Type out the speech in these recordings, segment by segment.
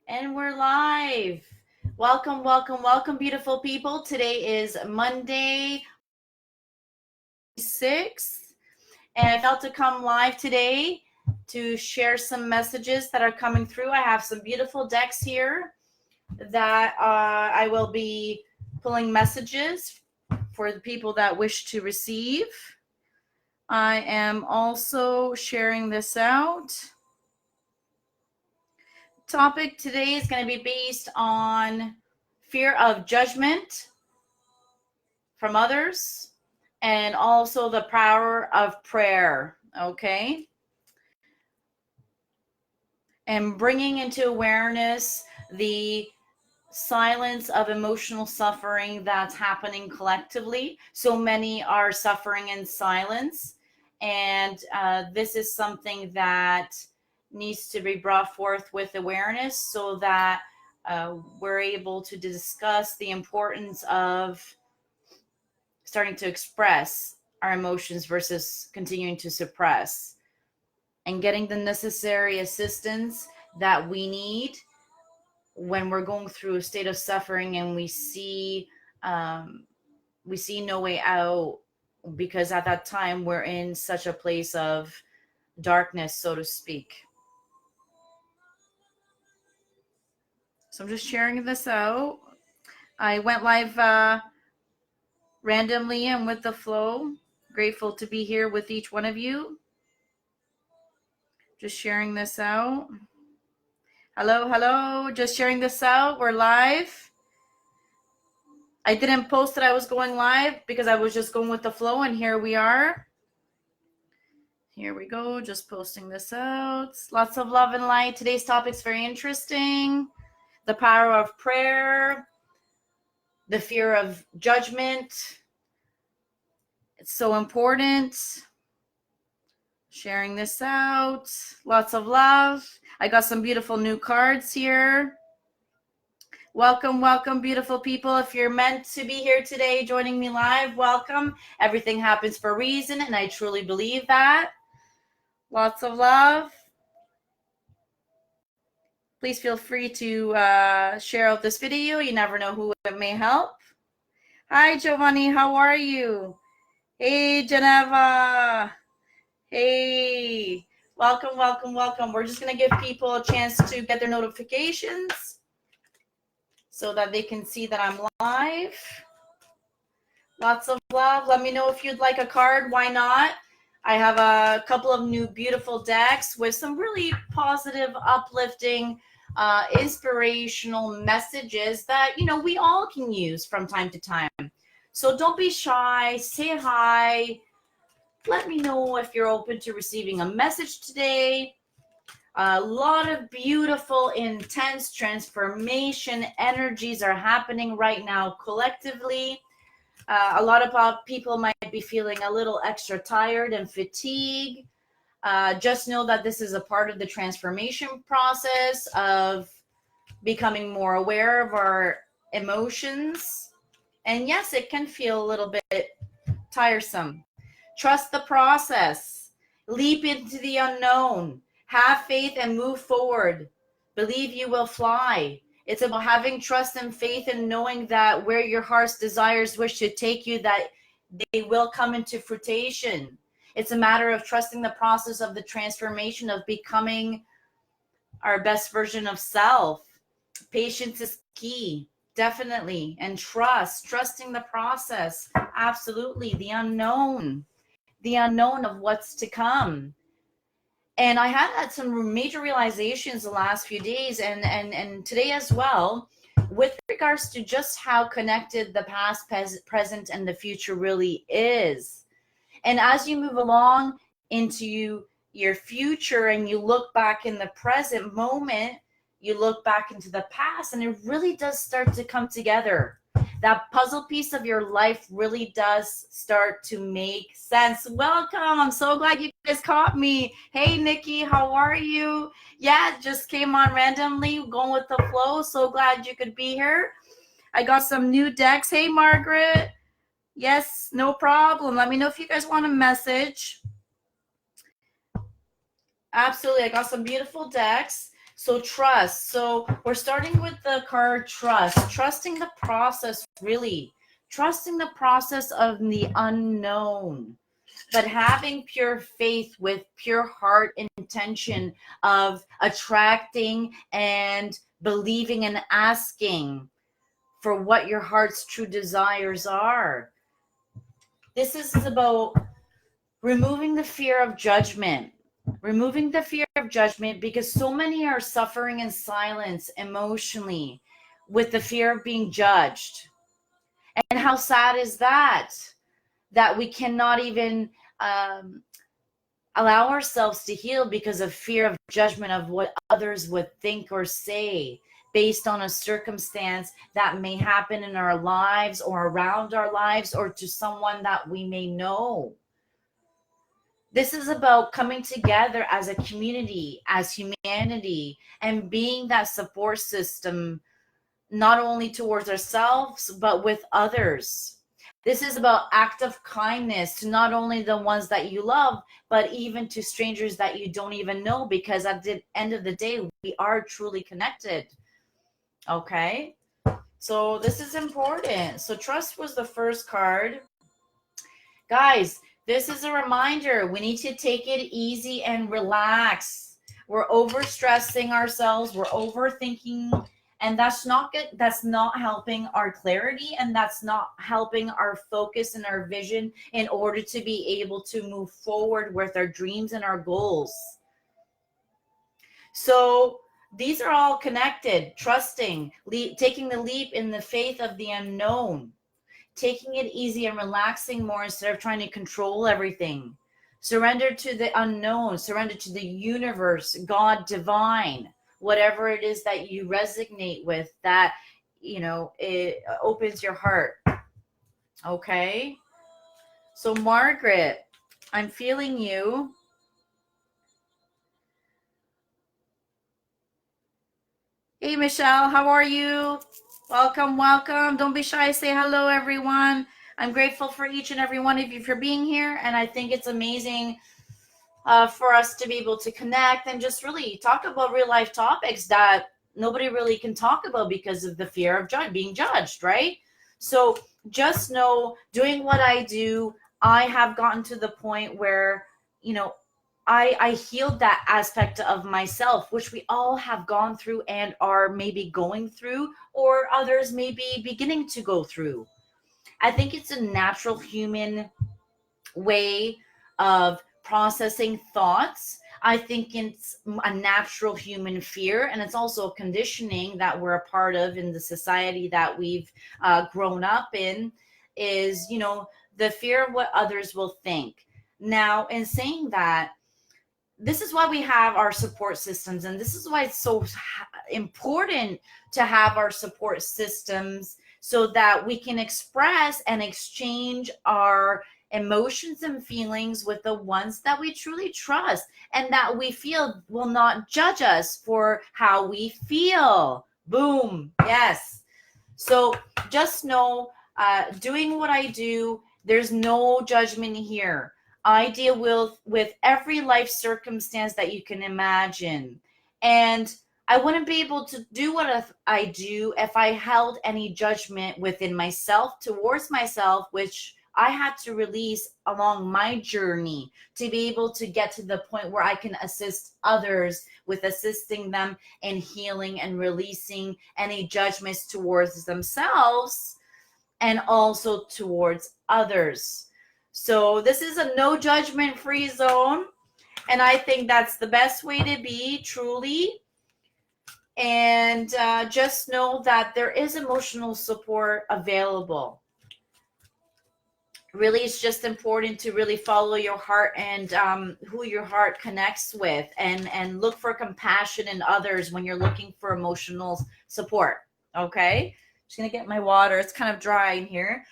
And we're live. Welcome, welcome, welcome, beautiful people. Today is Monday, 6th, and I felt to come live today to share some messages that are coming through. I have some beautiful decks here that I will be pulling messages for the people that wish to receive. I am also sharing this out. Topic today is going to be based on fear of judgment from others and also the power of prayer, okay? And bringing into awareness the silence of emotional suffering that's happening collectively. So many are suffering in silence, and this is something that needs to be brought forth with awareness so that we're able to discuss the importance of starting to express our emotions versus continuing to suppress, and getting the necessary assistance that we need when we're going through a state of suffering and we see no way out, because at that time we're in such a place of darkness, so to speak. So I'm just sharing this out. I went live randomly and with the flow. Grateful to be here with each one of you. Just sharing this out. Hello, hello. Just sharing this out. We're live. I didn't post that I was going live because I was just going with the flow, and here we are. Here we go. Just posting this out. Lots of love and light. Today's topic's very interesting. The power of prayer, the fear of judgment. It's so important. Sharing this out. Lots of love. I got some beautiful new cards here. Welcome, welcome, beautiful people. If you're meant to be here today joining me live, welcome. Everything happens for a reason, and I truly believe that. Lots of love. Please feel free to share out this video. You never know who it may help. Hi, Giovanni. How are you? Hey, Geneva. Hey. Welcome, welcome, welcome. We're just going to give people a chance to get their notifications so that they can see that I'm live. Lots of love. Let me know if you'd like a card. Why not? I have a couple of new beautiful decks with some really positive, uplifting, inspirational messages that, we all can use from time to time. So don't be shy. Say hi. Let me know if you're open to receiving a message today. A lot of beautiful, intense transformation energies are happening right now collectively. A lot of people might be feeling a little extra tired and fatigued. Just know that this is a part of the transformation process of becoming more aware of our emotions. And yes, it can feel a little bit tiresome. Trust the process. Leap into the unknown. Have faith and move forward. Believe you will fly. It's about having trust and faith and knowing that where your heart's desires wish to take you, that they will come into fruition. It's a matter of trusting the process of the transformation of becoming our best version of self. Patience is key, definitely. And trusting the process. Absolutely. The unknown of what's to come. And I had some major realizations the last few days and today as well, with regards to just how connected the past, present, and the future really is. And as you move along into your future and you look back in the present moment, you look back into the past, and it really does start to come together. That puzzle piece of your life really does start to make sense. Welcome. I'm so glad you guys caught me. Hey, Nikki, how are you? Yeah, just came on randomly, going with the flow. So glad you could be here. I got some new decks. Hey, Margaret. Yes, no problem. Let me know if you guys want a message. Absolutely. I got some beautiful decks. So trust. So we're starting with the card trust. Trusting the process, really. Trusting the process of the unknown. But having pure faith with pure heart intention of attracting and believing and asking for what your heart's true desires are. This is about removing the fear of judgment. Removing the fear of judgment, because so many are suffering in silence emotionally with the fear of being judged. And how sad is that? That we cannot even allow ourselves to heal because of fear of judgment of what others would think or say based on a circumstance that may happen in our lives or around our lives or to someone that we may know. This is about coming together as a community, as humanity, and being that support system, not only towards ourselves, but with others. This is about act of kindness to not only the ones that you love, but even to strangers that you don't even know, because at the end of the day, we are truly connected. Okay? So this is important. So trust was the first card. Guys, this is a reminder. We need to take it easy and relax. We're overstressing ourselves. We're overthinking. And that's not good. That's not helping our clarity. And that's not helping our focus and our vision in order to be able to move forward with our dreams and our goals. So these are all connected. Trusting, taking the leap in the faith of the unknown. Taking it easy and relaxing more instead of trying to control everything. Surrender to the unknown, surrender to the universe, God, divine, whatever it is that you resonate with, that, it opens your heart. Okay? So Margaret, I'm feeling you. Hey, Michelle, how are you? Welcome, welcome. Don't be shy. Say hello, everyone. I'm grateful for each and every one of you for being here. And I think it's amazing for us to be able to connect and just really talk about real life topics that nobody really can talk about because of the fear of being judged, right? So just know, doing what I do, I have gotten to the point where, I healed that aspect of myself, which we all have gone through and are maybe going through, or others may be beginning to go through. I think it's a natural human way of processing thoughts. I think it's a natural human fear, and it's also a conditioning that we're a part of in the society that we've grown up in, is, the fear of what others will think. Now, in saying that, this is why we have our support systems, and this is why it's so important to have our support systems, so that we can express and exchange our emotions and feelings with the ones that we truly trust and that we feel will not judge us for how we feel. Boom. Yes. So just know, doing what I do, there's no judgment here. I deal with every life circumstance that you can imagine. And I wouldn't be able to do what I do if I held any judgment within myself towards myself, which I had to release along my journey to be able to get to the point where I can assist others with assisting them in healing and releasing any judgments towards themselves and also towards others. So this is a no judgment free zone. And I think that's the best way to be, truly. And just know that there is emotional support available. Really, it's just important to really follow your heart and who your heart connects with, and look for compassion in others when you're looking for emotional support. Okay? Just going to get my water. It's kind of dry in here.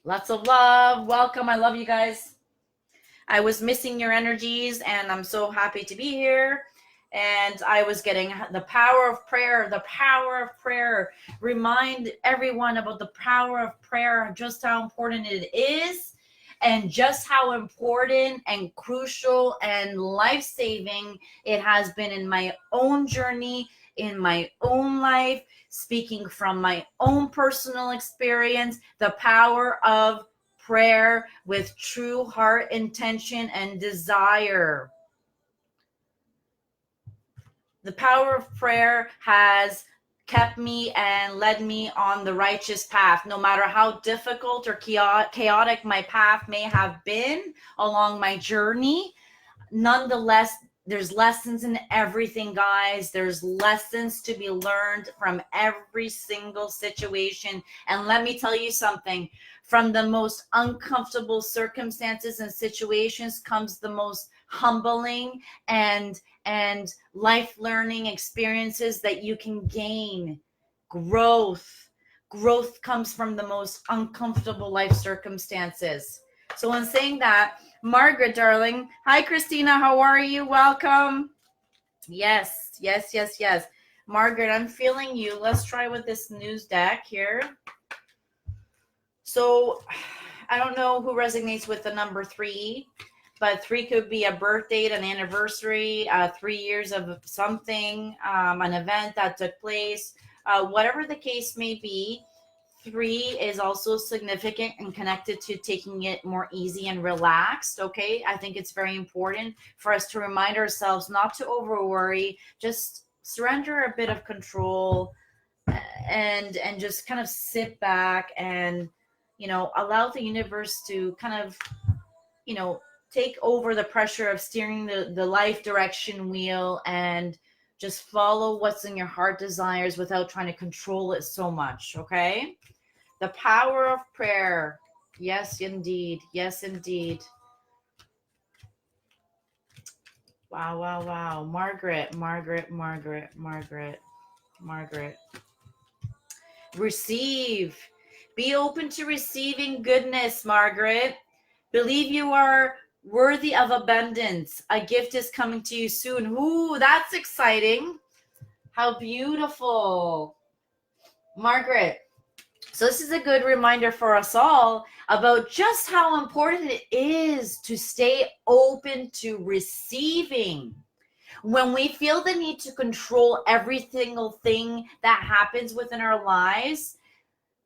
Lots of love. Welcome. I love you guys. I was missing your energies, and I'm so happy to be here. And I was getting the power of prayer, the power of prayer. Remind everyone about the power of prayer, just how important it is. and just how important and crucial and life-saving it has been in my own journey, in my own life, speaking from my own personal experience, the power of prayer with true heart intention and desire. The power of prayer has kept me and led me on the righteous path, no matter how difficult or chaotic my path may have been along my journey. Nonetheless, there's lessons in everything, guys. There's lessons to be learned from every single situation. And let me tell you something, from the most uncomfortable circumstances and situations comes the most humbling and life learning experiences that you can gain. Growth comes from the most uncomfortable life circumstances. So in saying that, Margaret, darling. Hi, Christina. How are you? Welcome. Yes. Margaret, I'm feeling you. Let's try with this news deck here. So I don't know who resonates with the number 3, but 3 could be a birth date, an anniversary, 3 years of something, an event that took place, whatever the case may be. 3 is also significant and connected to taking it more easy and relaxed. Okay, I think it's very important for us to remind ourselves not to over worry, just surrender a bit of control and just kind of sit back and, you know, allow the universe to kind of, you know, take over the pressure of steering the life direction wheel and just follow what's in your heart desires without trying to control it so much. Okay. The power of prayer. Yes, indeed. Yes, indeed. Wow. Margaret. Receive. Be open to receiving goodness, Margaret. Believe you are worthy of abundance. A gift is coming to you soon. Ooh, that's exciting. How beautiful. Margaret. So this is a good reminder for us all about just how important it is to stay open to receiving. When we feel the need to control every single thing that happens within our lives,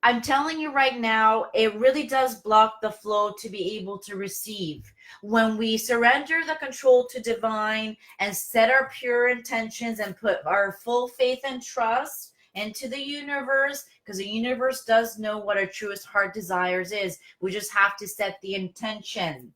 I'm telling you right now, it really does block the flow to be able to receive. When we surrender the control to divine and set our pure intentions and put our full faith and trust into the universe, because the universe does know what our truest heart desires is. We just have to set the intention.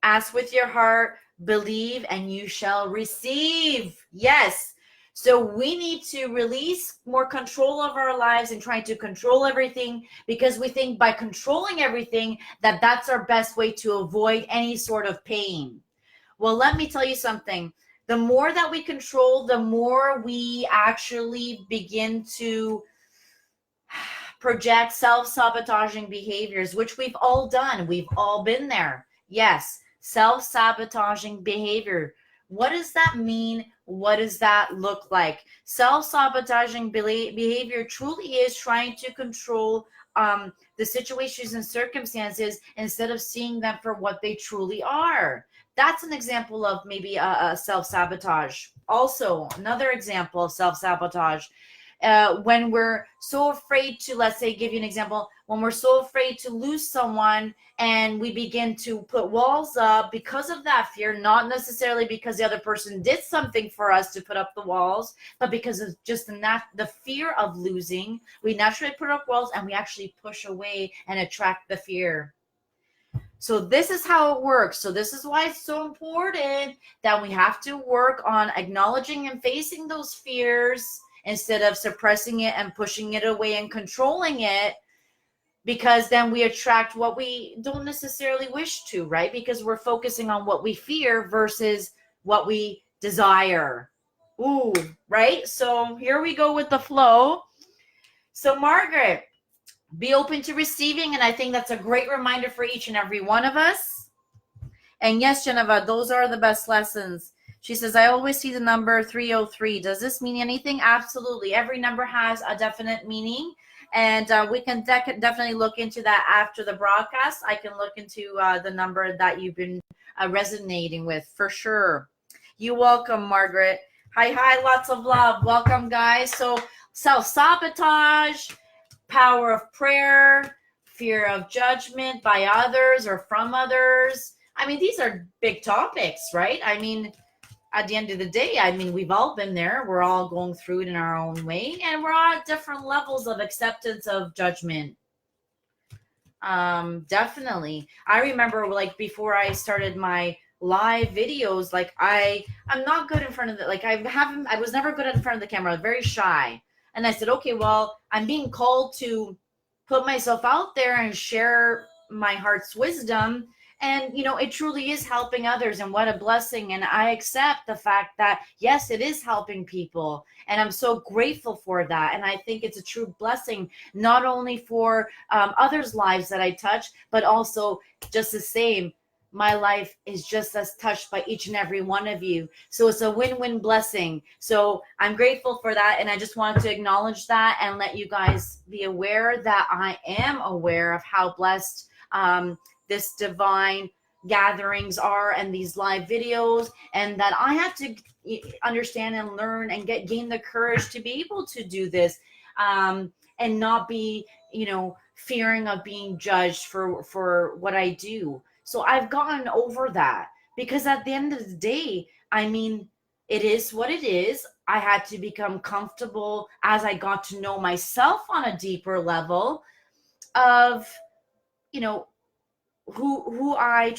Ask with your heart, believe, and you shall receive. Yes. So we need to release more control of our lives and trying to control everything, because we think by controlling everything that that's our best way to avoid any sort of pain. Well, let me tell you something. The more that we control, the more we actually begin to project self-sabotaging behaviors, which we've all done. We've all been there. Yes, self-sabotaging behavior. What does that mean? What does that look like? Self-sabotaging behavior truly is trying to control the situations and circumstances instead of seeing them for what they truly are. That's an example of maybe a self-sabotage. Also, another example of self-sabotage. When we're so afraid to, let's say, give you an example, when we're so afraid to lose someone and we begin to put walls up because of that fear, not necessarily because the other person did something for us to put up the walls, but because of just the fear of losing, we naturally put up walls and we actually push away and attract the fear. So this is how it works. So this is why it's so important that we have to work on acknowledging and facing those fears instead of suppressing it and pushing it away and controlling it, because then we attract what we don't necessarily wish to, right? Because we're focusing on what we fear versus what we desire. Ooh, right? So here we go with the flow. So Margaret, be open to receiving, and I think that's a great reminder for each and every one of us. And yes, Geneva, those are the best lessons. She says, I always see the number 303. Does this mean anything? Absolutely. Every number has a definite meaning. And we can definitely look into that after the broadcast. I can look into the number that you've been resonating with for sure. You're welcome, Margaret. Hi, lots of love. Welcome, guys. So self-sabotage, power of prayer, fear of judgment by others or from others. I mean, these are big topics, right? I mean, at the end of the day, I mean, we've all been there. We're all going through it in our own way, and we're all at different levels of acceptance of judgment. Definitely. I remember, like, before I started my live videos, like, I'm not good in front of the, like, I was never good in front of the camera, very shy. And I said, okay, well, I'm being called to put myself out there and share my heart's wisdom. And, you know, it truly is helping others, and what a blessing. And I accept the fact that, yes, it is helping people. And I'm so grateful for that. And I think it's a true blessing, not only for others' lives that I touch, but also just the same. My life is just as touched by each and every one of you. So it's a win-win blessing. So I'm grateful for that. And I just wanted to acknowledge that and let you guys be aware that I am aware of how blessed this divine gatherings are and these live videos, and that I have to understand and learn and gain the courage to be able to do this, and not be, you know, fearing of being judged for what I do. So I've gotten over that, because at the end of the day, I mean, it is what it is. I had to become comfortable as I got to know myself on a deeper level of, you know, who I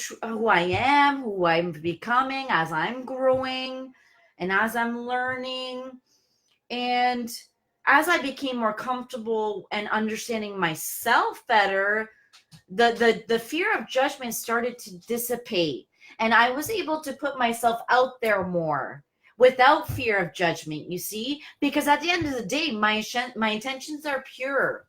am, who I'm becoming as I'm growing and as I'm learning. And as I became more comfortable and understanding myself better, the fear of judgment started to dissipate, and I was able to put myself out there more without fear of judgment, you see, because at the end of the day, my intentions are pure.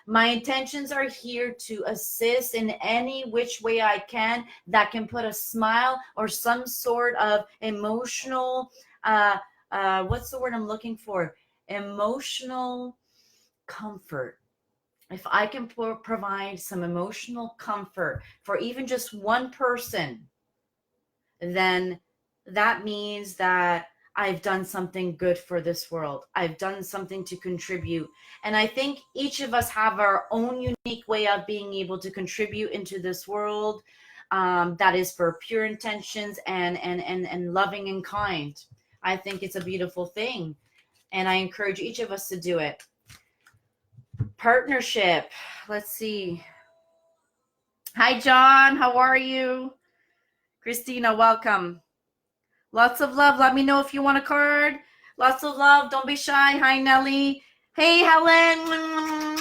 My intentions are here to assist in any which way I can that can put a smile or some sort of emotional, what's the word I'm looking for? Emotional comfort. If I can provide some emotional comfort for even just one person, then that means that I've done something good for this world. I've done something to contribute. And I think each of us have our own unique way of being able to contribute into this world, that is for pure intentions and loving and kind. I think it's a beautiful thing. And I encourage each of us to do it. Partnership. Let's see. Hi, John. How are you? Christina, welcome. Lots of love. Let me know if you want a card. Lots of love. Don't be shy. Hi, Nelly. Hey, Helen.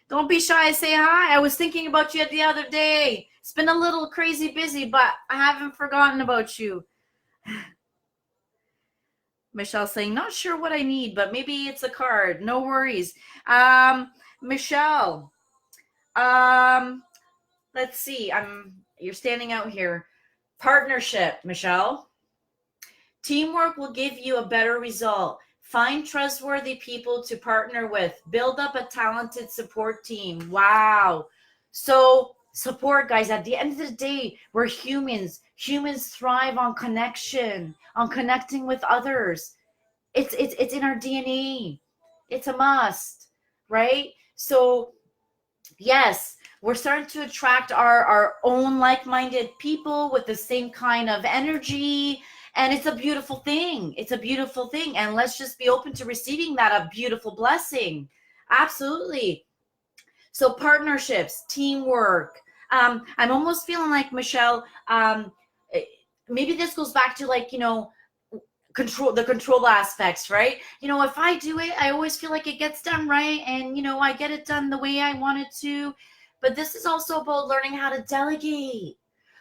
Don't be shy. Say hi. I was thinking about you the other day. It's been a little crazy busy, but I haven't forgotten about you. Michelle saying, not sure what I need, but maybe it's a card. No worries. Michelle. Let's see. You're standing out here. Partnership, Michelle. Teamwork will give you a better result. Find trustworthy people to partner with. Build up a talented support team. Wow. So support, guys. At the end of the day, we're humans. Humans thrive on connection, on connecting with others. It's in our DNA. It's a must, right? So yes, we're starting to attract our own like-minded people with the same kind of energy. And it's a beautiful thing. It's a beautiful thing. And let's just be open to receiving that, a beautiful blessing. Absolutely. So partnerships, teamwork. I'm almost feeling like, Michelle, maybe this goes back to, like, you know, the control aspects, right? You know, if I do it, I always feel like it gets done right. And, you know, I get it done the way I want it to. But this is also about learning how to delegate.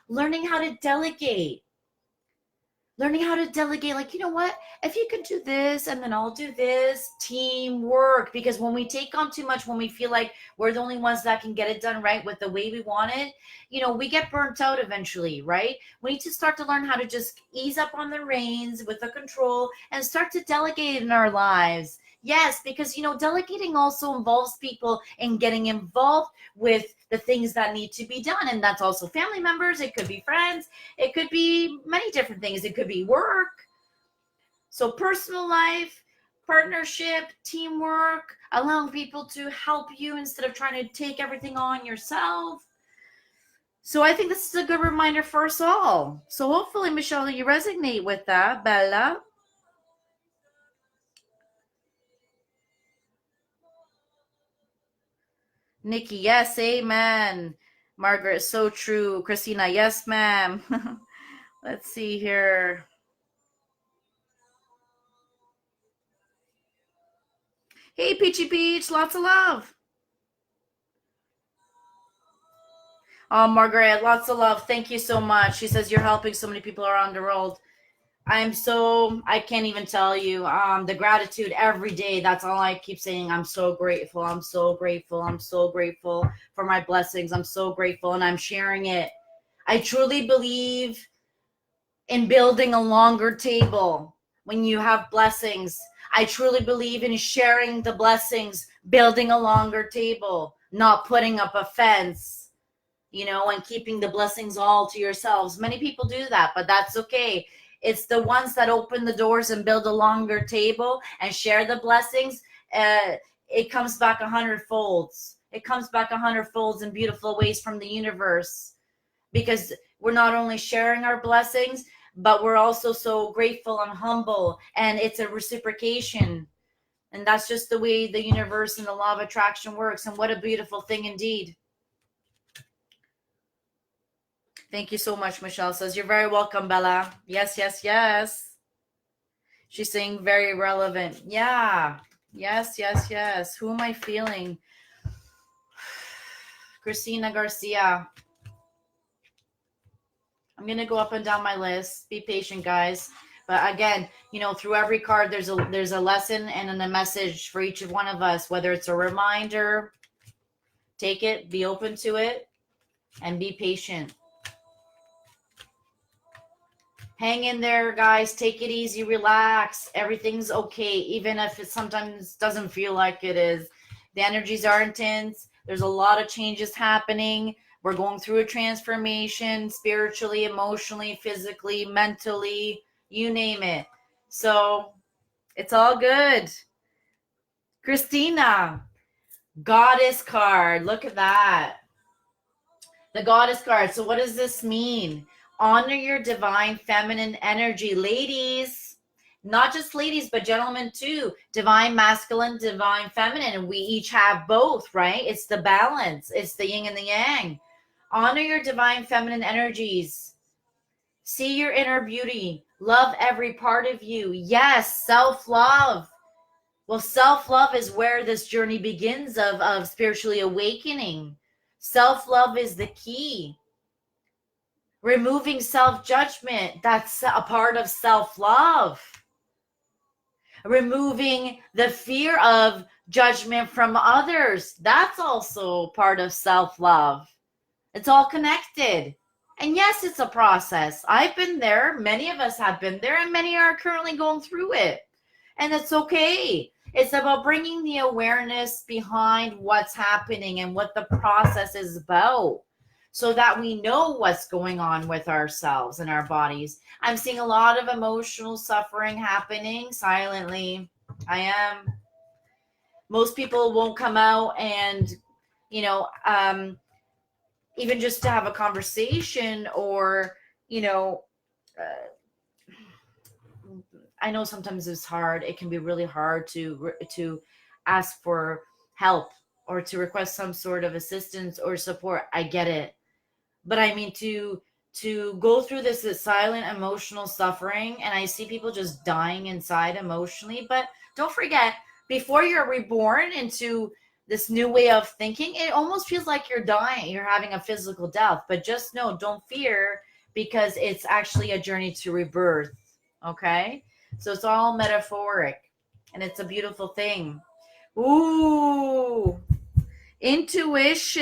Learning how to delegate. Learning how to delegate, like, you know what, if you can do this and then I'll do this, teamwork. Because when we take on too much, when we feel like we're the only ones that can get it done right with the way we want it, you know, we get burnt out eventually, right? We need to start to learn how to just ease up on the reins with the control and start to delegate in our lives. Yes, because delegating also involves people in getting involved with the things that need to be done. And that's also family members, it could be friends, it could be many different things, it could be work. So personal life, partnership, teamwork, allowing people to help you instead of trying to take everything on yourself. So I think this is a good reminder for us all. So hopefully, Michelle, you resonate with that. Bella? Nikki, yes, amen. Margaret, so true. Christina, yes, ma'am. Let's see here. Hey, Peachy Peach, lots of love. Oh, Margaret, lots of love. Thank you so much. She says you're helping so many people around the world. I can't even tell you the gratitude every day. That's all I keep saying. I'm so grateful. I'm so grateful. I'm so grateful for my blessings. I'm so grateful, and I'm sharing it. I truly believe in building a longer table when you have blessings. I truly believe in sharing the blessings, building a longer table, not putting up a fence, and keeping the blessings all to yourselves. Many people do that, but that's okay. It's the ones that open the doors and build a longer table and share the blessings. It comes back 100 folds. It comes back 100 folds in beautiful ways from the universe, because we're not only sharing our blessings, but we're also so grateful and humble, and it's a reciprocation. And that's just the way the universe and the law of attraction works. And what a beautiful thing indeed. Thank you so much, Michelle says. You're very welcome, Bella. Yes, yes, yes. She's saying very relevant. Yeah. Yes, yes, yes. Who am I feeling? Christina Garcia. I'm going to go up and down my list. Be patient, guys. But again, through every card, there's a lesson and a message for each of one of us, whether it's a reminder. Take it, be open to it, and be patient. Hang in there, guys. Take it easy, relax. Everything's okay, even if it sometimes doesn't feel like it is. The energies are intense. There's a lot of changes happening. We're going through a transformation spiritually, emotionally, physically, mentally, you name it. So it's all good. Christina, Goddess card. Look at that. The Goddess card. So what does this mean? Honor your divine feminine energy. Ladies, not just ladies, but gentlemen too. Divine masculine, divine feminine. And we each have both, right? It's the balance. It's the yin and the yang. Honor your divine feminine energies. See your inner beauty. Love every part of you. Yes, self-love. Well, self-love is where this journey begins of spiritually awakening. Self-love is the key. Removing self-judgment, that's a part of self-love. Removing the fear of judgment from others, that's also part of self-love. It's all connected. And yes, it's a process. I've been there. Many of us have been there, and many are currently going through it. And it's okay. It's about bringing the awareness behind what's happening and what the process is about, so that we know what's going on with ourselves and our bodies. I'm seeing a lot of emotional suffering happening silently. I am. Most people won't come out and, even just to have a conversation, or, I know sometimes it's hard. It can be really hard to ask for help or to request some sort of assistance or support. I get it. But I mean, to go through this silent emotional suffering, and I see people just dying inside emotionally. But don't forget, before you're reborn into this new way of thinking, it almost feels like you're dying, you're having a physical death. But just know, don't fear, because it's actually a journey to rebirth. Okay, so it's all metaphoric, and it's a beautiful thing. Ooh, intuition.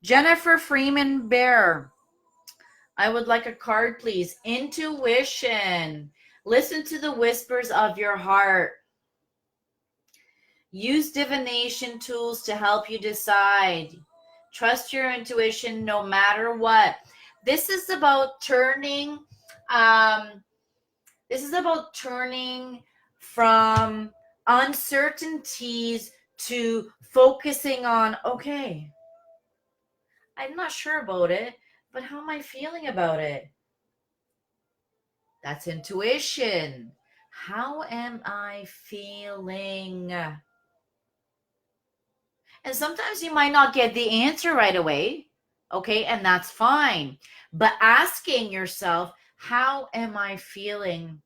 Jennifer Freeman Bear. I would like a card, please. Intuition. Listen to the whispers of your heart. Use divination tools to help you decide. Trust your intuition no matter what. This is about turning, from uncertainties to focusing on, okay, I'm not sure about it, but how am I feeling about it? That's intuition. How am I feeling? And sometimes you might not get the answer right away, okay? And that's fine. But asking yourself, how am I feeling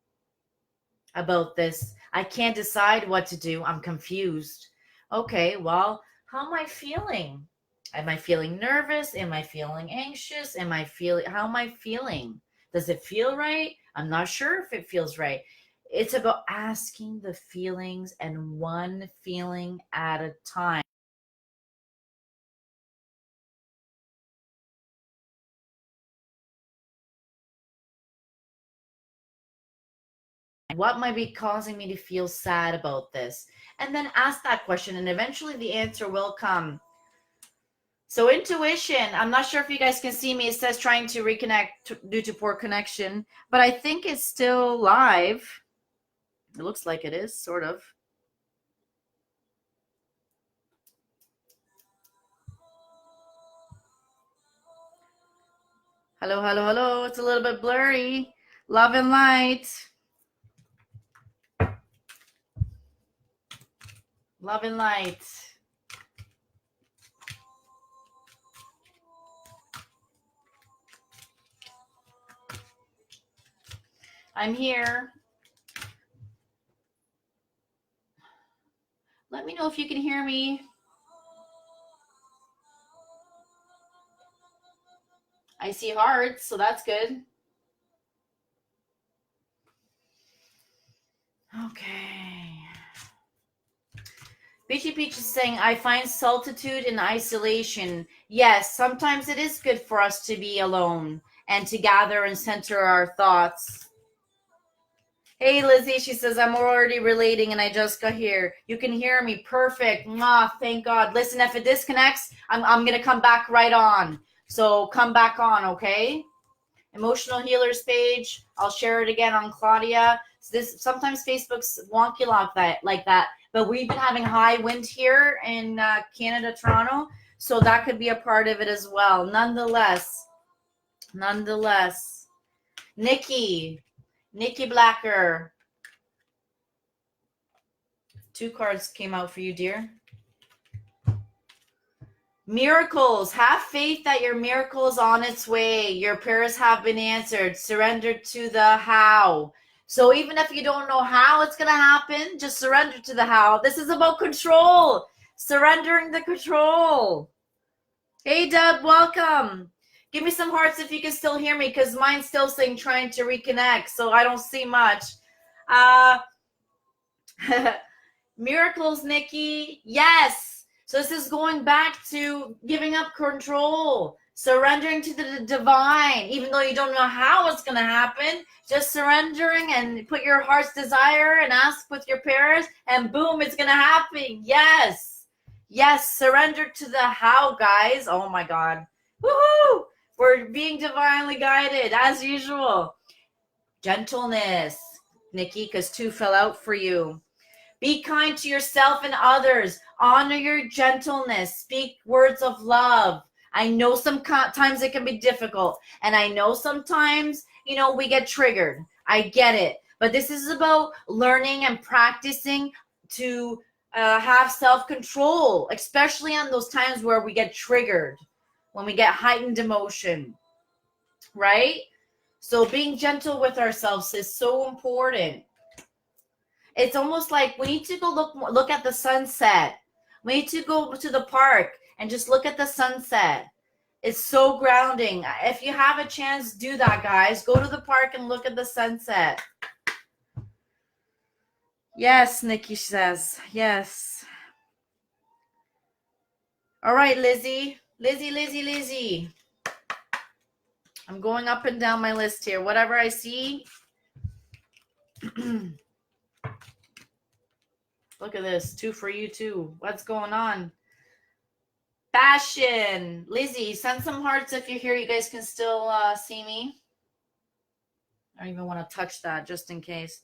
about this? I can't decide what to do. I'm confused. Okay, well, how am I feeling? Am I feeling nervous? Am I feeling anxious? How am I feeling? Does it feel right? I'm not sure if it feels right. It's about asking the feelings and one feeling at a time. What might be causing me to feel sad about this? And then ask that question, and eventually the answer will come. So intuition, I'm not sure if you guys can see me. It says trying to reconnect due to poor connection, but I think it's still live. It looks like it is, sort of. Hello, hello, hello. It's a little bit blurry. Love and light. Love and light. I'm here. Let me know if you can hear me. I see hearts, so that's good. Okay. Beachy Peach is saying, I find solitude in isolation. Yes, sometimes it is good for us to be alone and to gather and center our thoughts. Hey, Lizzie, she says, I'm already relating and I just got here. You can hear me. Perfect. Mwah, thank God. Listen, if it disconnects, I'm going to come back right on. So come back on, okay? Emotional Healers page. I'll share it again on Claudia. Sometimes Facebook's wonky like that. But we've been having high wind here in Canada, Toronto. So that could be a part of it as well. Nonetheless. Nikki Blacker. 2 cards came out for you, dear. Miracles. Have faith that your miracle is on its way. Your prayers have been answered. Surrender to the how. So even if you don't know how it's going to happen, just surrender to the how. This is about control. Surrendering the control. Hey, Deb, welcome. Give me some hearts if you can still hear me, because mine's still saying trying to reconnect, so I don't see much. Miracles, Nikki. Yes. So this is going back to giving up control, surrendering to the divine, even though you don't know how it's going to happen. Just surrendering and put your heart's desire and ask with your prayers, and boom, it's going to happen. Yes. Surrender to the how, guys. Oh my God. Woohoo! We're being divinely guided as usual. Gentleness, Nikki, because 2 fell out for you. Be kind to yourself and others. Honor your gentleness. Speak words of love. I know sometimes it can be difficult. And I know sometimes, we get triggered. I get it. But this is about learning and practicing to have self-control, especially on those times where we get triggered, when we get heightened emotion, right? So being gentle with ourselves is so important. It's almost like we need to go look at the sunset. We need to go to the park and just look at the sunset. It's so grounding. If you have a chance, do that, guys. Go to the park and look at the sunset. Yes, Nikki says. Yes. All right, Lizzie. Lizzie. I'm going up and down my list here. Whatever I see. Look at this. 2 for you too. What's going on? Passion. Lizzie, send some hearts if you're here. You guys can still see me. I don't even want to touch that just in case.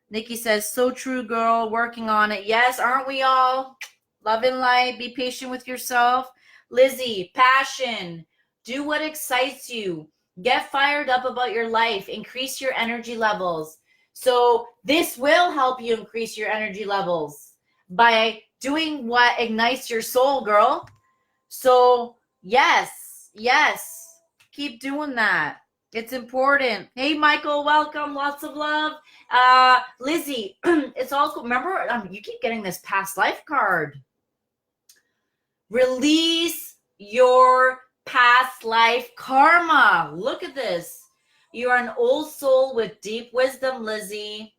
Nikki says, so true, girl. Working on it. Yes, aren't we all? Love and light. Be patient with yourself. Lizzie, passion. Do what excites you. Get fired up about your life. Increase your energy levels. So this will help you increase your energy levels by doing what ignites your soul, girl. So yes, keep doing that. It's important. Hey, Michael, welcome. Lots of love. Lizzie, it's also, remember, you keep getting this past life card. Release your past life karma. Look at this. You are an old soul with deep wisdom, Lizzie.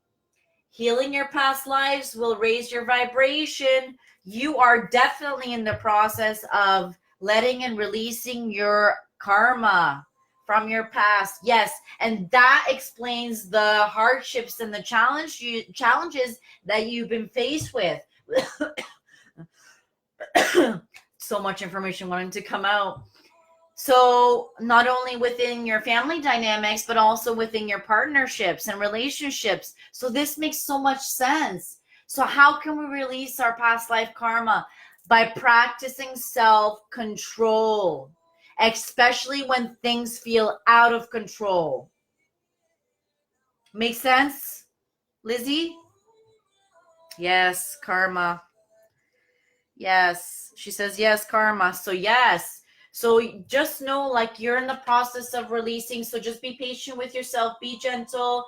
Healing your past lives will raise your vibration. You are definitely in the process of letting and releasing your karma from your past. Yes, and that explains the hardships and the challenges that you've been faced with. So much information wanting to come out. So not only within your family dynamics, but also within your partnerships and relationships. So this makes so much sense. So how can we release our past life karma? By practicing self-control, especially when things feel out of control. Make sense, Lizzie? Yes, karma. Yes, she says yes, karma. So yes. So just know, like, you're in the process of releasing. So just be patient with yourself. Be gentle.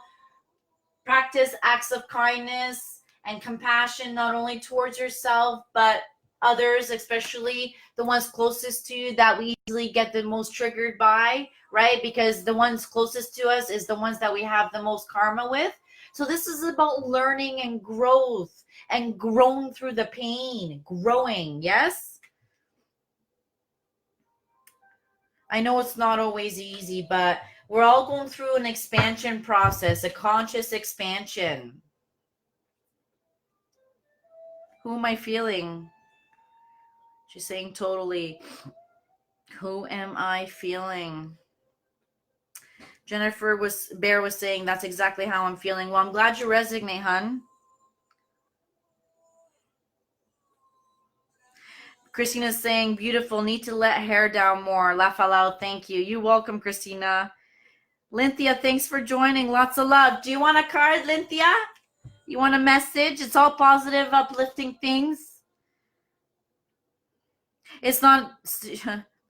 Practice acts of kindness and compassion, not only towards yourself, but others, especially the ones closest to you that we easily get the most triggered by, right? Because the ones closest to us is the ones that we have the most karma with. So this is about learning and growth and growing through the pain, growing, yes? I know it's not always easy, but we're all going through an expansion process, a conscious expansion. Who am I feeling? She's saying totally. Who am I feeling? Jennifer Bear was saying that's exactly how I'm feeling. Well, I'm glad you resonate, hun. Christina's saying, beautiful, need to let hair down more. Laugh out loud, thank you. You're welcome, Christina. Lynthia, thanks for joining. Lots of love. Do you want a card, Lynthia? You want a message? It's all positive, uplifting things. It's not,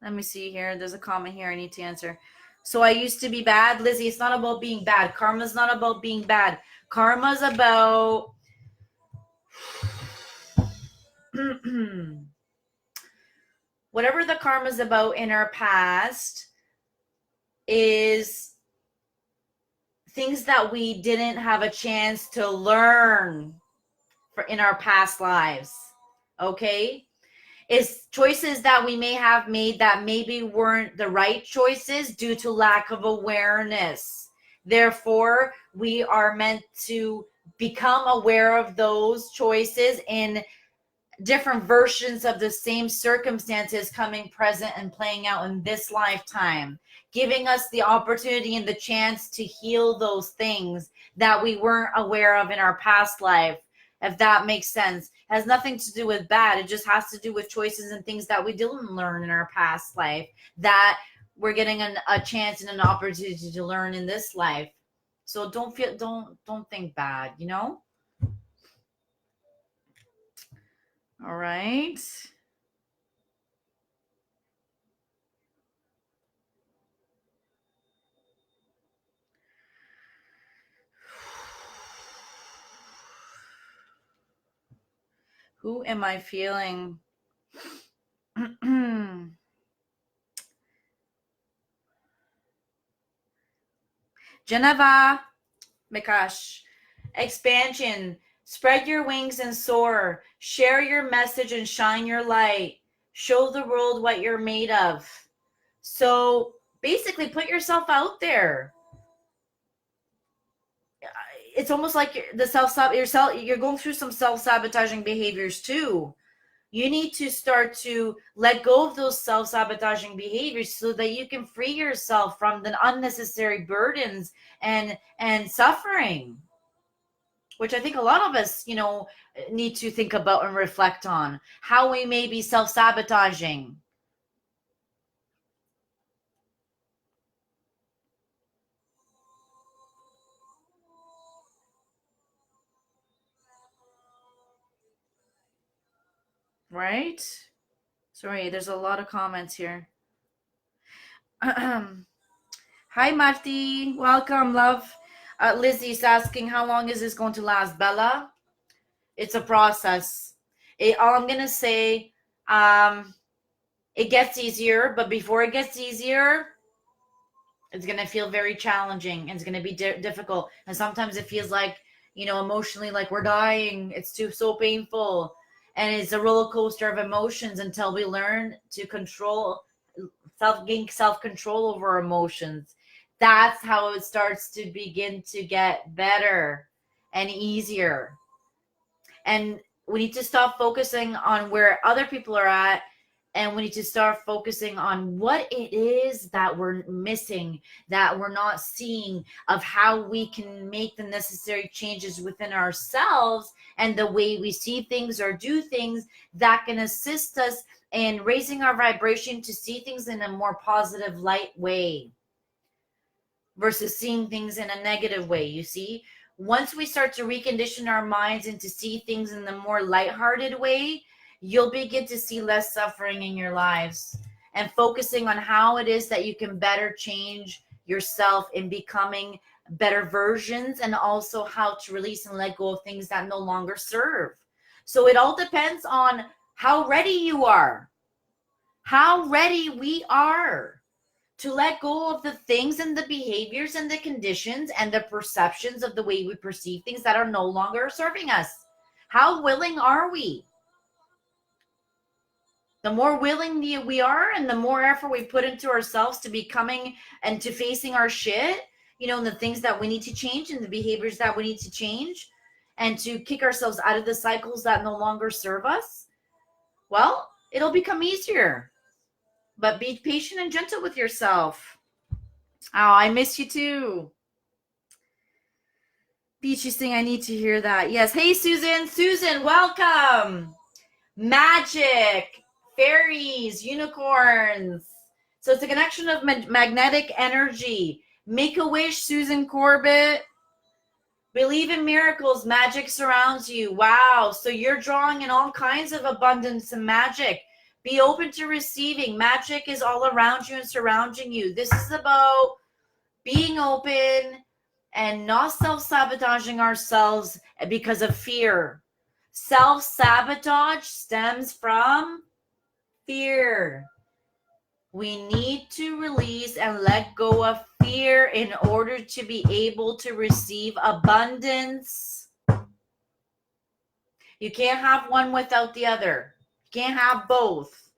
let me see here. There's a comment here I need to answer. So I used to be bad. Lizzie, it's not about being bad. Karma's not about being bad. Karma's about whatever the karma's about in our past is things that we didn't have a chance to learn in our past lives. Okay? Is choices that we may have made that maybe weren't the right choices due to lack of awareness. Therefore, we are meant to become aware of those choices in different versions of the same circumstances coming present and playing out in this lifetime, giving us the opportunity and the chance to heal those things that we weren't aware of in our past life. If that makes sense. It has nothing to do with bad. It just has to do with choices and things that we didn't learn in our past life that we're getting a chance and an opportunity to learn in this life. So don't think bad, you know? All right. Who am I feeling? Geneva, Mikash. Expansion. Spread your wings and soar. Share your message and shine your light. Show the world what you're made of. So basically put yourself out there. It's almost like you're going through some self-sabotaging behaviors too. You need to start to let go of those self-sabotaging behaviors so that you can free yourself from the unnecessary burdens and suffering, which I think a lot of us, need to think about and reflect on how we may be self-sabotaging. Right? Sorry, there's a lot of comments here. Hi, Marty. Welcome, love. Lizzie's asking, how long is this going to last? Bella, it's a process. All I'm going to say, it gets easier, but before it gets easier, it's going to feel very challenging and it's going to be difficult. And sometimes it feels like, emotionally, like we're dying. It's so painful. And it's a roller coaster of emotions until we learn to gain self-control over our emotions. That's how it starts to begin to get better and easier. And we need to stop focusing on where other people are at, and we need to start focusing on what it is that we're missing, that we're not seeing, of how we can make the necessary changes within ourselves and the way we see things or do things that can assist us in raising our vibration to see things in a more positive, light way versus seeing things in a negative way. You see, once we start to recondition our minds and to see things in the more lighthearted way, you'll begin to see less suffering in your lives and focusing on how it is that you can better change yourself in becoming better versions, and also how to release and let go of things that no longer serve. So it all depends on how ready you are, how ready we are to let go of the things and the behaviors and the conditions and the perceptions of the way we perceive things that are no longer serving us. How willing are we? The more willing we are and the more effort we put into ourselves to becoming and to facing our shit, and the things that we need to change and the behaviors that we need to change and to kick ourselves out of the cycles that no longer serve us, well, it'll become easier. But be patient and gentle with yourself. Oh, I miss you too. Beachy's saying I need to hear that. Yes. Hey, Susan. Susan, welcome. Magic, fairies, unicorns. So it's a connection of magnetic energy. Make a wish, Susan Corbett. Believe in miracles. Magic surrounds you. Wow. So you're drawing in all kinds of abundance and magic. Be open to receiving. Magic is all around you and surrounding you. This is about being open and not self-sabotaging ourselves because of fear. Self-sabotage stems from fear. We need to release and let go of fear in order to be able to receive abundance. You can't have one without the other. You can't have both.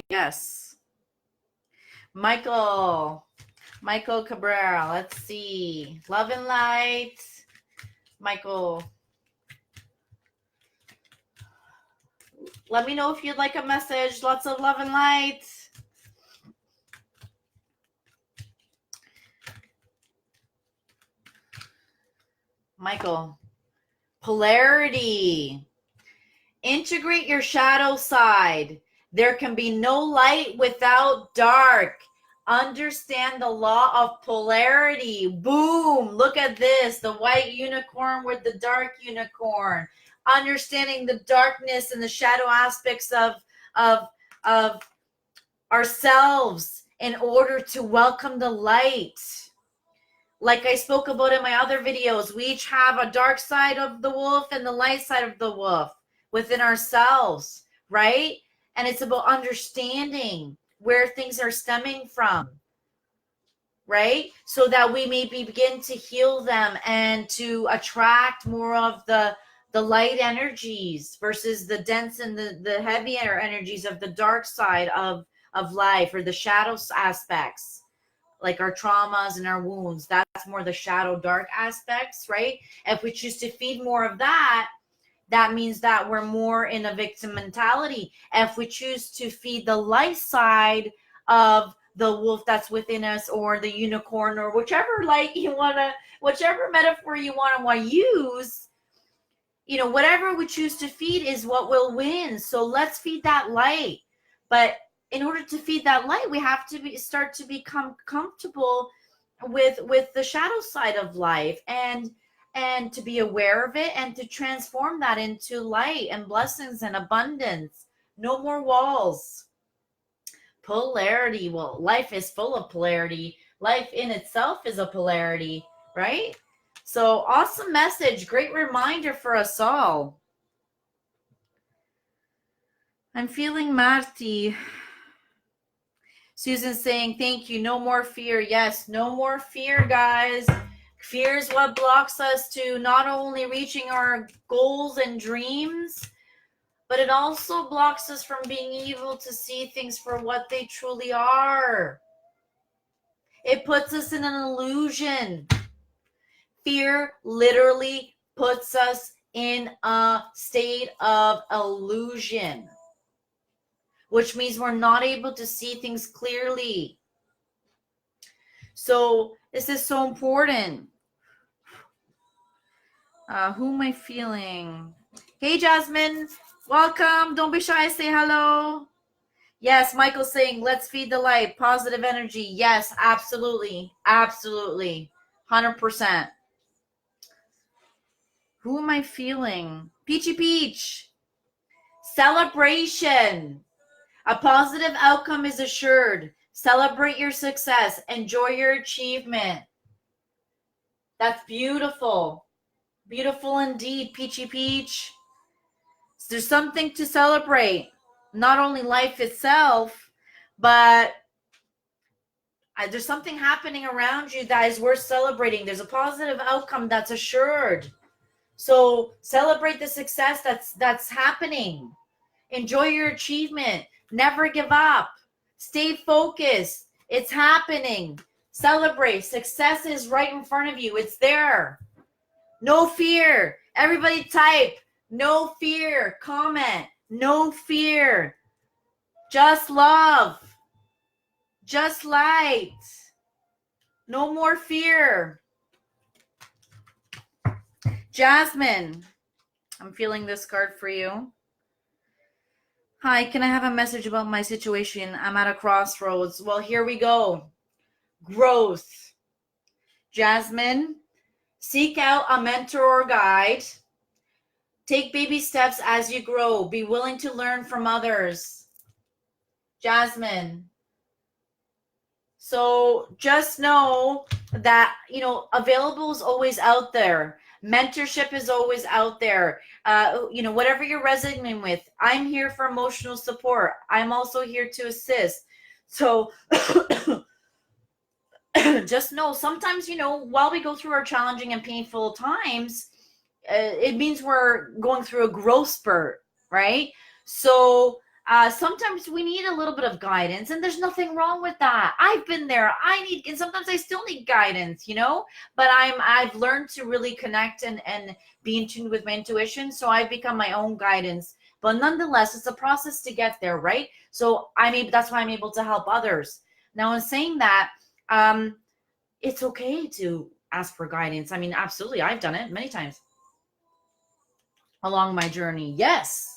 Yes. Michael Cabrera. Let's see. Love and light. Michael. Let me know if you'd like a message. Lots of love and light. Michael. Polarity. Integrate your shadow side. There can be no light without dark. Understand the law of polarity. Boom. Look at this. The white unicorn with the dark unicorn. Understanding the darkness and the shadow aspects of ourselves in order to welcome the light. Like I spoke about in my other videos, we each have a dark side of the wolf and the light side of the wolf within ourselves, right? And it's about understanding where things are stemming from, right? So that we may begin to heal them and to attract more of the the light energies versus the dense and the heavier energies of the dark side of life, or the shadow aspects, like our traumas and our wounds. That's more the shadow dark aspects, right? If we choose to feed more of that, that means that we're more in a victim mentality. If we choose to feed the light side of the wolf that's within us, or the unicorn, or whichever light you want to, whichever metaphor you want to use, you know, whatever we choose to feed is what will win. So let's feed that light. But in order to feed that light, we have to start to become comfortable with the shadow side of life, and to be aware of it, and to transform that into light and blessings and abundance. No more walls. Polarity. Well, life is full of polarity. Life in itself is a polarity, right? So awesome message. Great reminder for us all. I'm feeling Marty. Susan saying, thank you. No more fear. Yes, no more fear, guys. Fear is what blocks us to not only reaching our goals and dreams, but it also blocks us from being able to see things for what they truly are. It puts us in an illusion. Fear literally puts us in a state of illusion, which means we're not able to see things clearly. So this is so important. Who am I feeling? Hey, Jasmine. Welcome. Don't be shy. Say hello. Yes, Michael's saying, let's feed the light. Positive energy. Yes, absolutely. Absolutely. 100%. Who am I feeling? Peachy Peach. Celebration. A positive outcome is assured. Celebrate your success. Enjoy your achievement. That's beautiful. Beautiful indeed, Peachy Peach. So there's something to celebrate. Not only life itself, but there's something happening around you that is worth celebrating. There's a positive outcome that's assured. So celebrate the success that's happening. Enjoy your achievement. Never give up. Stay focused. It's happening. Celebrate. Success is right in front of you. It's there. No fear. Everybody type. No fear. Comment. No fear. Just love. Just light. No more fear. Jasmine, I'm feeling this card for you. Hi, can I have a message about my situation? I'm at a crossroads. Well, here we go. Growth. Jasmine, seek out a mentor or guide. Take baby steps as you grow. Be willing to learn from others. Jasmine. So just know that, you know, available is always out there. Mentorship is always out there. You know, whatever you're resonating with, I'm here for emotional support. I'm also here to assist. So just know sometimes, you know, while we go through our challenging and painful times, it means we're going through a growth spurt, right? So sometimes we need a little bit of guidance, and there's nothing wrong with that. I've been there. And sometimes I still need guidance, you know, but I've learned to really connect and be in tune with my intuition. So I've become my own guidance, but nonetheless, it's a process to get there, right? So that's why I'm able to help others. Now, in saying that, it's okay to ask for guidance. I mean, absolutely. I've done it many times along my journey. Yes.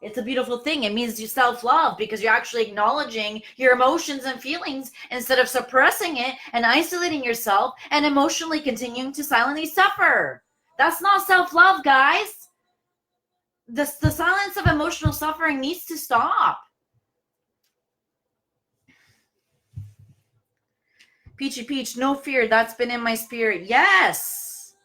It's a beautiful thing. It means you self-love because you're actually acknowledging your emotions and feelings instead of suppressing it and isolating yourself and emotionally continuing to silently suffer. That's not self-love, guys. The silence of emotional suffering needs to stop. Peachy Peach, no fear. That's been in my spirit. Yes.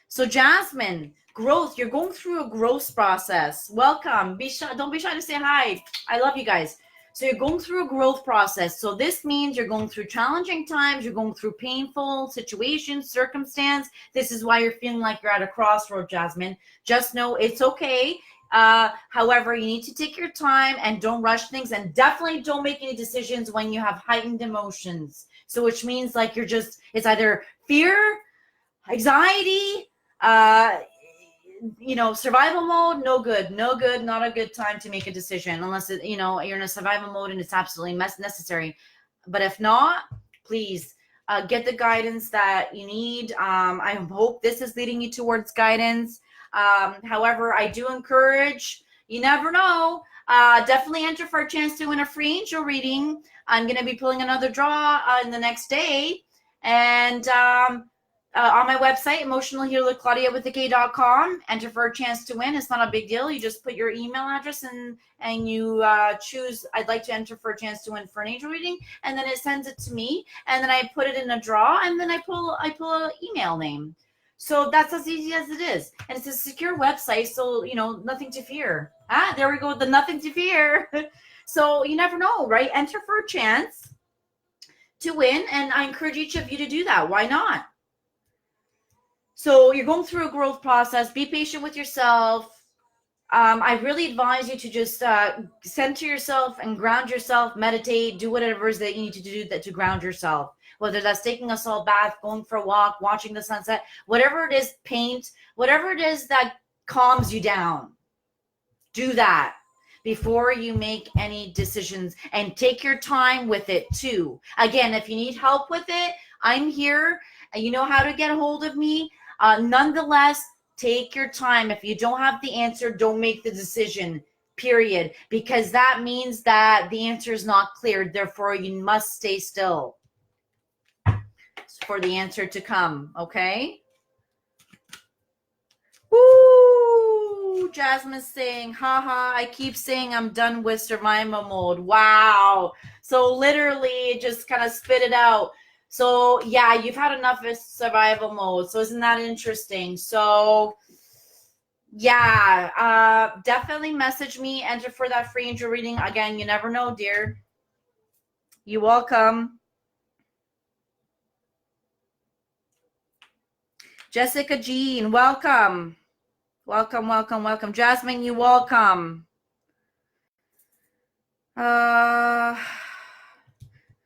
So Jasmine, growth. You're going through a growth process. Welcome. Be shy. Don't be shy to say hi. I love you guys. So you're going through a growth process. So this means you're going through challenging times. You're going through painful situations, circumstance. This is why you're feeling like you're at a crossroad, Jasmine. Just know it's okay. However, you need to take your time and don't rush things, and definitely don't make any decisions when you have heightened emotions. So which means like you're just, it's either fear, anxiety, survival mode, no good, not a good time to make a decision unless you're in a survival mode and it's absolutely necessary. But if not, please get the guidance that you need. I hope this is leading you towards guidance. However, I do encourage, you never know, definitely enter for a chance to win a free angel reading. I'm going to be pulling another draw in the next day. And on my website, emotionalhealerclaudia.com, enter for a chance to win. It's not a big deal. You just put your email address and you choose, I'd like to enter for a chance to win for an angel reading, and then it sends it to me, and then I put it in a draw, and then I pull an email name. So that's as easy as it is. And it's a secure website, so, nothing to fear. There we go, the nothing to fear. So you never know, right? Enter for a chance to win, and I encourage each of you to do that. Why not? So you're going through a growth process. Be patient with yourself. I really advise you to just center yourself and ground yourself, meditate, do whatever it is that you need to do to ground yourself. Whether that's taking a salt bath, going for a walk, watching the sunset, whatever it is, paint, whatever it is that calms you down. Do that before you make any decisions, and take your time with it too. Again, if you need help with it, I'm here. You know how to get a hold of me. Nonetheless, take your time. If you don't have the answer, don't make the decision, period. Because that means that the answer is not clear. Therefore, you must stay still for the answer to come, okay? Woo! Jasmine's saying, haha, I keep saying I'm done with survival mode. Wow. So literally just kind of spit it out. So yeah, you've had enough of survival mode. So isn't that interesting? So yeah, definitely message me, enter for that free angel reading. Again, you never know, dear. You're welcome. Jessica Jean, welcome. Welcome. Jasmine, you welcome.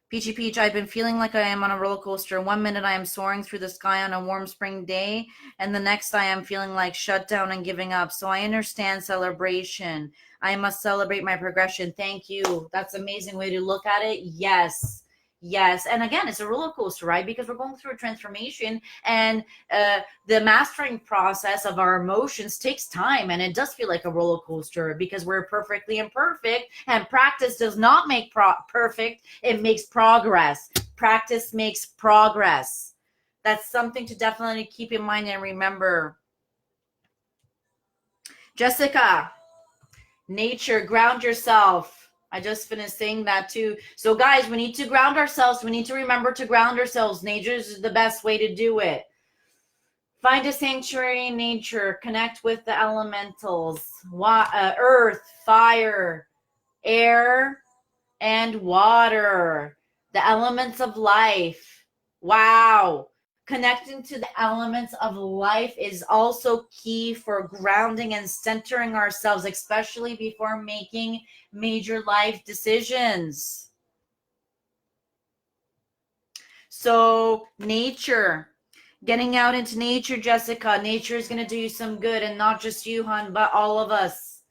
Peachy Peach, I've been feeling like I am on a roller coaster. 1 minute I am soaring through the sky on a warm spring day, and the next I am feeling like shut down and giving up. So I understand celebration. I must celebrate my progression. Thank you. That's an amazing way to look at it. Yes. And again, it's a roller coaster, right? Because we're going through a transformation, and the mastering process of our emotions takes time, and it does feel like a roller coaster because we're perfectly imperfect, and practice does not make perfect. It makes progress. Practice makes progress. That's something to definitely keep in mind and remember. Jessica, nature, ground yourself. I just finished saying that too. So guys, we need to ground ourselves. We need to remember to ground ourselves. Nature is the best way to do it. Find a sanctuary in nature. Connect with the elementals. Earth, fire, air, and water. The elements of life. Wow. Connecting to the elements of life is also key for grounding and centering ourselves, especially before making major life decisions. So nature, getting out into nature, Jessica. Nature is going to do you some good, and not just you, hon, but all of us.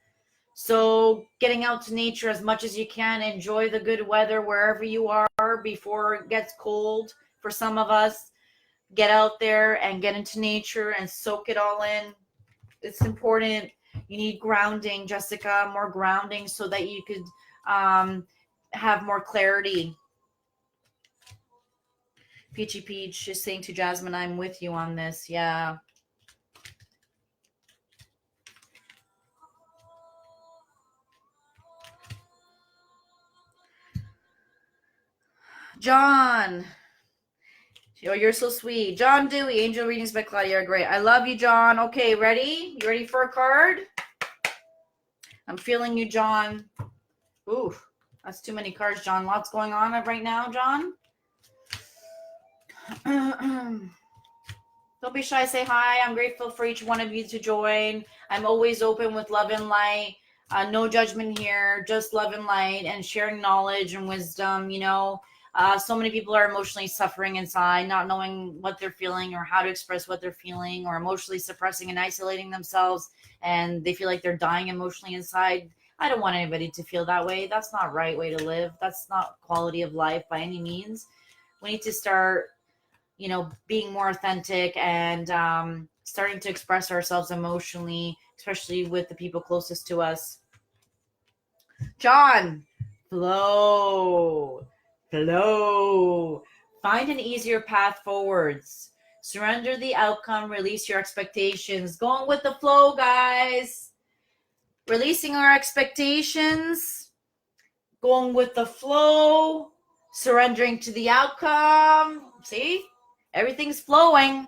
So getting out to nature as much as you can. Enjoy the good weather wherever you are before it gets cold for some of us. Get out there and get into nature and soak it all in. It's important. You need grounding, Jessica, more grounding so that you could have more clarity. Peachy Peach is saying to Jasmine, I'm with you on this. Yeah. John. Oh, you're so sweet. John Dewey, Angel Readings by Claudia are great. I love you, John. Okay, ready? You ready for a card? I'm feeling you, John. Ooh. That's too many cards, John. Lots going on right now, John. Don't be shy. Say hi. I'm grateful for each one of you to join. I'm always open with love and light. No judgment here, just love and light and sharing knowledge and wisdom. So many people are emotionally suffering inside, not knowing what they're feeling or how to express what they're feeling, or emotionally suppressing and isolating themselves, and they feel like they're dying emotionally inside. I don't want anybody to feel that way. That's not the right way to live. That's not quality of life by any means. We need to start being more authentic and starting to express ourselves emotionally, especially with the people closest to us. John, flow. Find an easier path forwards. Surrender the outcome, release your expectations. Going with the flow, guys. Releasing our expectations, going with the flow, surrendering to the outcome. See? Everything's flowing.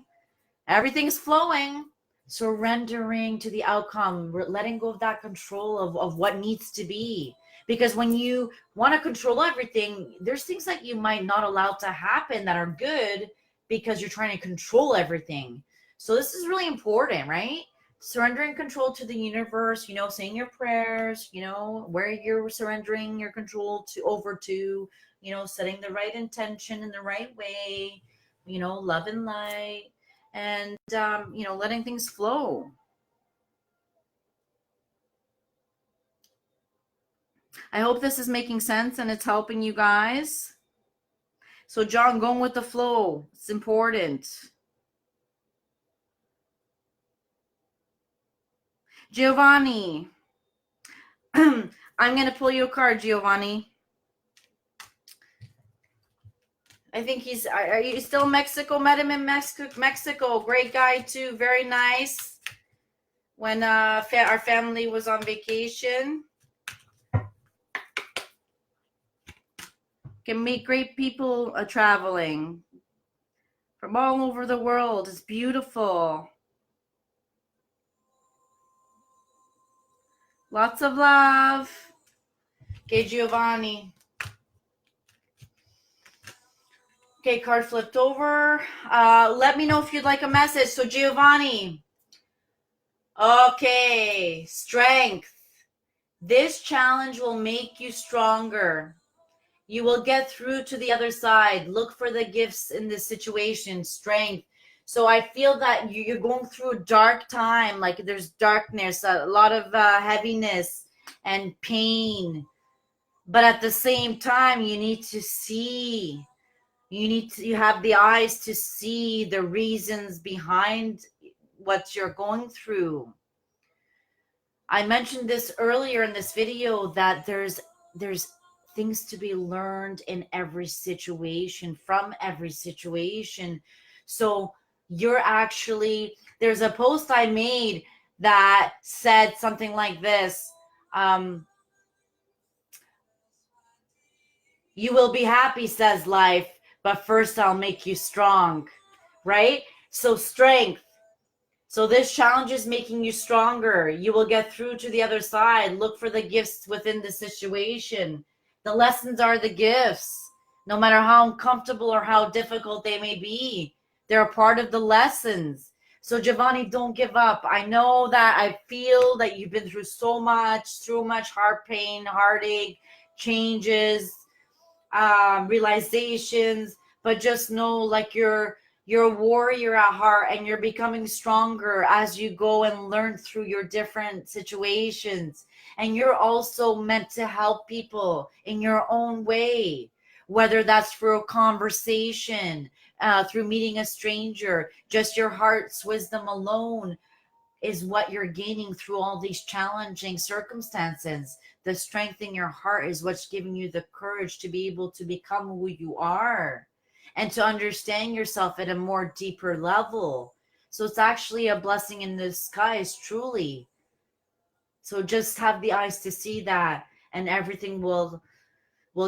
Surrendering to the outcome, letting go of that control of what needs to be. Because when you want to control everything, there's things that you might not allow to happen that are good because you're trying to control everything. So this is really important, right? Surrendering control to the universe, saying your prayers, where you're surrendering your control to, setting the right intention in the right way, love and light, and letting things flow. I hope this is making sense and it's helping you guys. So John, going with the flow, it's important. Giovanni, I'm going to pull you a card, Giovanni. I think are you still in Mexico? Met him in Mexico. Great guy too. Very nice. When our family was on vacation. Can meet great people traveling from all over the world. It's beautiful. Lots of love. Okay, Giovanni. Okay, card flipped over. Let me know if you'd like a message. So Giovanni. Okay, strength. This challenge will make you stronger. You will get through to the other side. Look for the gifts in this situation. Strength. So I feel that you're going through a dark time. Like there's darkness, a lot of heaviness and pain. But at the same time, you need to see. You have the eyes to see the reasons behind what you're going through. I mentioned this earlier in this video that there's things to be learned in every situation, from every situation. So there's a post I made that said something like this. You will be happy, says life, but first I'll make you strong, right? So strength. So this challenge is making you stronger. You will get through to the other side. Look for the gifts within the situation. The lessons are the gifts. No matter how uncomfortable or how difficult they may be, they're a part of the lessons. So Giovanni, don't give up. I know that I feel that you've been through so much heart pain, heartache, changes, realizations, but just know like you're a warrior at heart and you're becoming stronger as you go and learn through your different situations. And you're also meant to help people in your own way, whether that's through a conversation, through meeting a stranger. Just your heart's wisdom alone is what you're gaining through all these challenging circumstances. The strength in your heart is what's giving you the courage to be able to become who you are and to understand yourself at a more deeper level. So it's actually a blessing in disguise, truly. So just have the eyes to see that, and everything will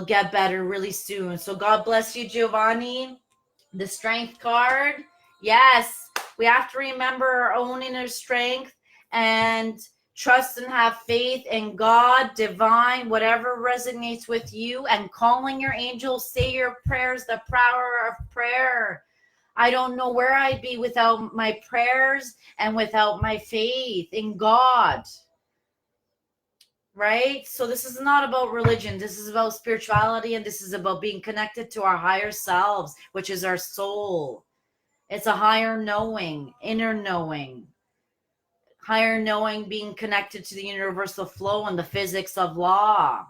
get better really soon. So God bless you, Giovanni. The strength card. Yes, we have to remember our own inner strength and Trust and have faith in God, divine, whatever resonates with you, and calling your angels, say your prayers, the power of prayer. I don't know where I'd be without my prayers and without my faith in God. Right? So this is not about religion. This is about spirituality, and this is about being connected to our higher selves, which is our soul. It's a higher knowing, inner knowing. Higher knowing, being connected to the universal flow and the physics of law.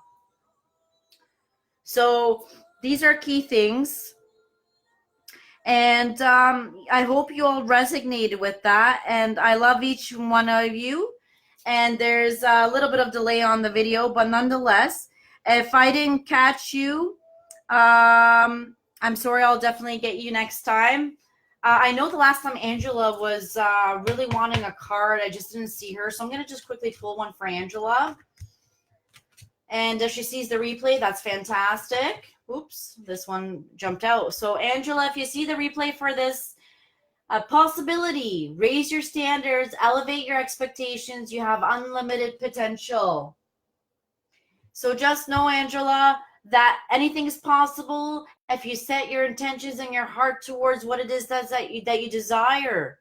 So these are key things. And I hope you all resonated with that. And I love each one of you. And there's a little bit of delay on the video, but nonetheless, if I didn't catch you, I'm sorry. I'll definitely get you next time. I know the last time Angela was really wanting a card. I just didn't see her. So I'm going to just quickly pull one for Angela. And if she sees the replay, that's fantastic. Oops, this one jumped out. So Angela, if you see the replay for this possibility, raise your standards, elevate your expectations. You have unlimited potential. So just know, Angela, that anything is possible if you set your intentions and your heart towards what it is that you desire.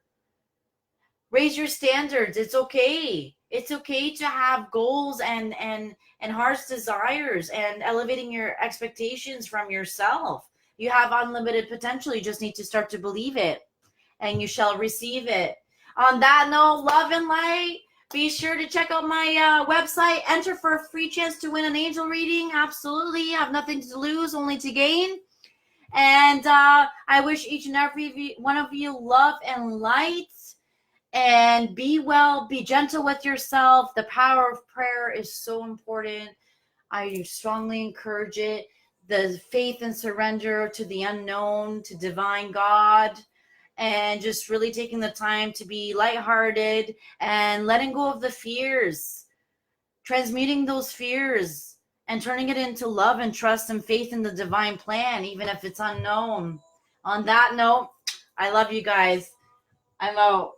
Raise your standards. It's okay. It's okay to have goals and heart's desires, and elevating your expectations from yourself. You have unlimited potential. You just need to start to believe it, and you shall receive it. On that note, love and light. Be sure to check out my website. Enter for a free chance to win an angel reading. Absolutely. I have nothing to lose, only to gain. And I wish each and every one of you love and light. And be well, be gentle with yourself. The power of prayer is so important. I strongly encourage it. The faith and surrender to the unknown, to divine God, and just really taking the time to be lighthearted and letting go of the fears, transmuting those fears and turning it into love and trust and faith in the divine plan, even if it's unknown. On that note, I love you guys. I'm out.